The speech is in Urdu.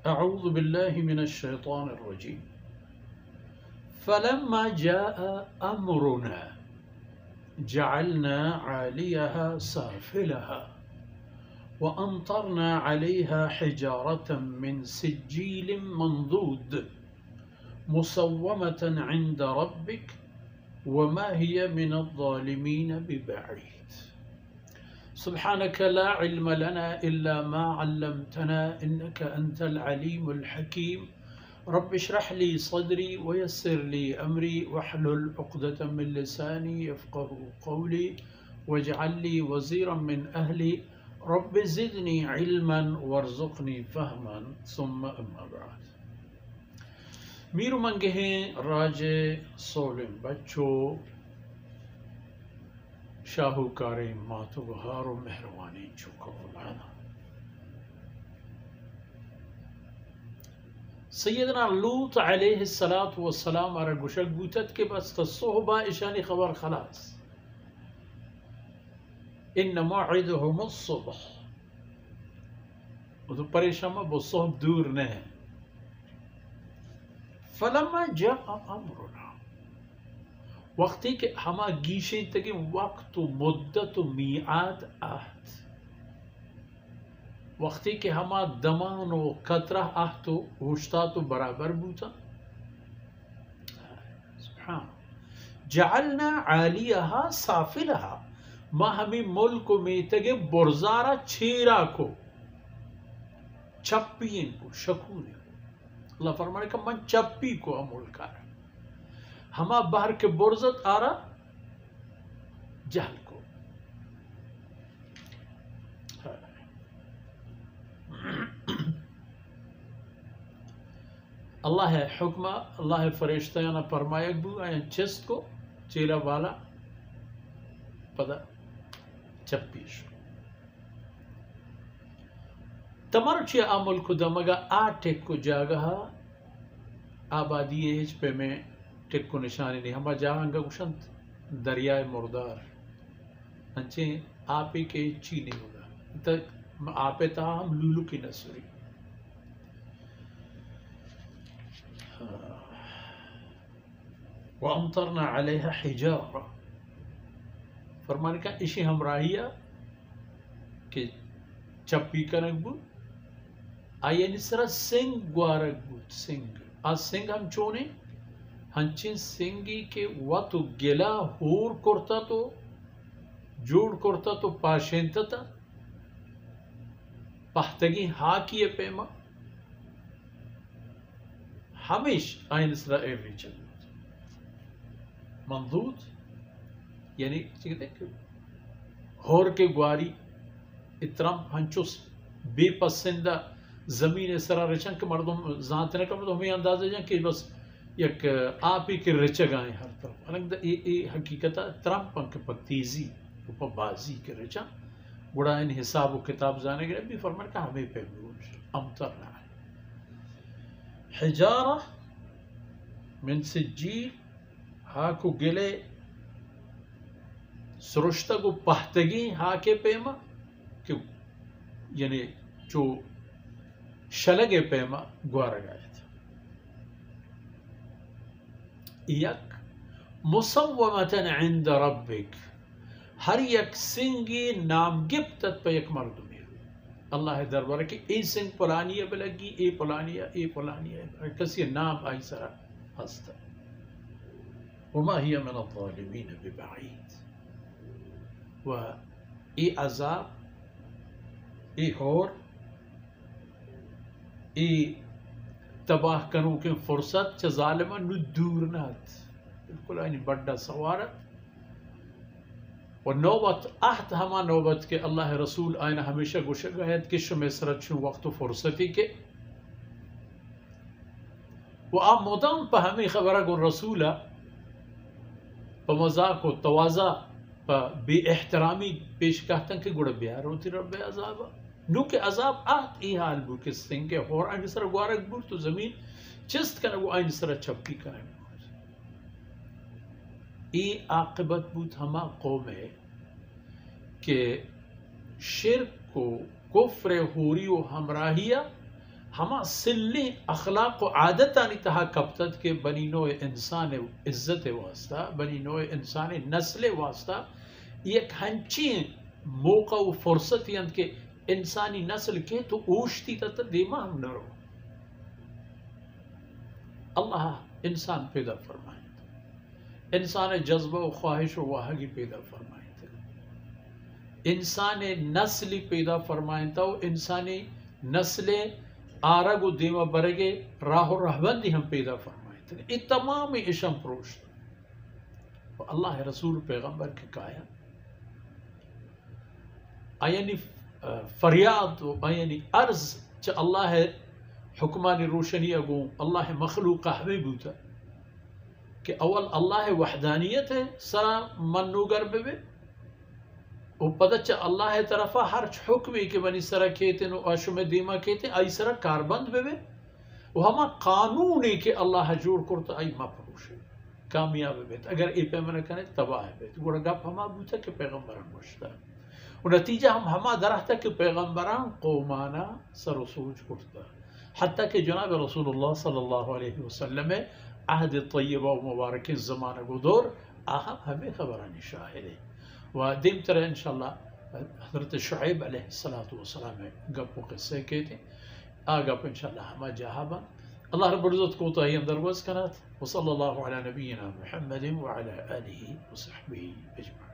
أعوذ بالله من الشيطان الرجيم. فلما جاء أمرنا جعلنا عاليها سافلها وأمطرنا عليها حجارة من سجيل منضود مسومة عند ربك وما هي من الظالمين ببعيد. سبحانك لا علم لنا إلا ما علمتنا إنك أنت العليم الحكيم. رب اشرح لي صدري ويسر لي أمري واحلل عقدة من لساني يفقه قولي واجعل لي وزيرا من أهلي رب زدني علما وارزقني فهما ثم أما بعد. میرو منگے ہیں راج سولم بچو شاہوکار ماتو بہار و مہربانی چکو لانا. سیدنا لوط علیہ السلام ارا گوشک بوتت کے بس تصحبہ اشانی خبر خلاص. ان موعدهم الصبح. وہ تو پریشان وہ صحب دور نہیں. فلما جاء امرنا. وقتی کہ ہما گیشیں تک وقت و مدت و میعاد آہد. وقتی کہ ہما دمان و قطرہ آہد و ہوشتات و برابر بوتا. سبحان. جعلنا عالیہا سافلہا. ما ہمیں ملک میں تک برزارہ چھیرا کو چپین کو شکون کو. اللہ فرمانے کہ من چپی کو ملک آ رہا. ہما باہر کے برزت آ رہا جہل کو. اللہ ہے حکمہ اللہ ہے فرشتیانا فرمائک بو آئین چست کو چیرا والا پدا چپیش تمرچی عمل کو دمگا ٹک کو جاگہا آبادی ایج پہ میں ٹک کو نشانی نہیں. ہما جاگا گوشند دریائے مردار انچے آپے کے چینے ہوگا آپے تا ہم لولو کی نسوری. وَأَمْطَرْنَا عَلَيْهَا حِجَارَةً. فرمانے کا اسی ہمراہیہ کہ چپی کنک بود آئین اس طرح سنگ گوارک بود. سنگ آج سنگ ہم چونے ہنچین سنگی کے واتو گلا ہور کرتا تو جوڑ کرتا تو پاشینتا تا پہتگی ہاکی پیما ہمیش آئین اس طرح ایوری چل منضود یعنی ہور کے گواری اترام ہنچوس بے پسندہ زمین سرا رچن کے مردم ذات نے کہا تو ہمیں اندازہ جائیں کہ بس یک آپ ہی کے رچگ آئیں ہر طرف. حالانکہ یہ حقیقتہ ترام پنک پر تیزی پر بازی کے رچن گوڑا ان حساب و کتاب جانے گئے بھی فرمان کا ہمیں پہ بروش امطرنا ہے. حجارہ من سجیل ہاکو گلے سرشتہ کو پہتگی ہاکے پیما کہ یعنی جو شلگے پیما گوارا گئے تھا. یک مسومتن عند ربک. ہر یک سنگی نام گپتت پہ یک مردمی. اللہ دربارہ کہ ای سنگ پلانیہ بلگی ای پلانیہ کسی نام آئی سرا ہستا. وما هي من الظالمين ببعيد. و ای عذاب ای ہور ای تباہ کنو کے فرصت چا ظالمان نو دور نات. بالکل آئینی بڑا سوارت و نوبت احت ہما نوبت کے اللہ رسول آئینہ ہمیشہ گوشہ گاہد کہ شمیسرت شو وقت و فرصتی کے و آپ مدام پہ ہمیں خبرہ گو رسولہ پا مذاق و توازہ پا بے احترامی پیش کہتاں کہ گوڑا بیار ہوتی رب عذابہ. نو کہ عذاب آت ای حال بو کس تنگ کے اور آئین سر گوارک بور تو زمین چست کنه وہ آئین سر چپکی کنه بود. ای عاقبت بود ہما قوم ہے کہ شرک کو کفر حوری و ہمراہیہ ہما سلی اخلاق و عادتانی تہا کپتت کے بنی نوع انسان عزت واسطہ بنی نوع انسان نسل واسطہ یک ہنچی موقع و فرصت یند کہ انسانی نسل کے تو اوشتی تا دیما ہم نرو اللہ انسان پیدا فرمائے انسان جذبہ و خواہش و واہگی پیدا فرمائے انسان نسلی پیدا فرمائے تو انسانی نسل آرگ و دیما برگے راہ و رہبندی ہم پیدا فرمائے تھے یہ تمام اشم پروش اللہ رسول پیغمبر کے کہا آیانی فریاد و آیانی عرض چا اللہ حکمانی روشنی اگو اللہ مخلوق ہمیں بوتا کہ اول اللہ وحدانیت ہے سرا منوگر بے وہ پتہ چا اللہ طرفا ہر حکمی کہ بنی سرا کہتے نو آشم دیما کہتے آئی سرا کاربند بے وہ ہما قانونی کہ اللہ جوڑ کرتا آئی ما پروشے کامیاب بیت اگر ای پیمانہ کنے تباہ بیت گوڑا گپ ہما بوتا کہ پیغمبران مشتا و نتیجہ ہم ہما درہتا کہ پیغمبران قومانا سر و سوچ کرتا حتیٰ کہ جناب رسول اللہ صلی اللہ علیہ وسلم عہد طیبہ و مبارک زمانہ کو دور آہم ہمیں خبرانی شاہد ہے و دیم طرح انشاءاللہ حضرت شعیب علیہ السلام گپ و قصے کہتے آگپ انشاءاللہ ہما جہابا اللہ رب العزت کو تاہی اندر وز کنات وصلی اللہ علی نبینا محمد وعلی آلہ وصحبہ اجمعین.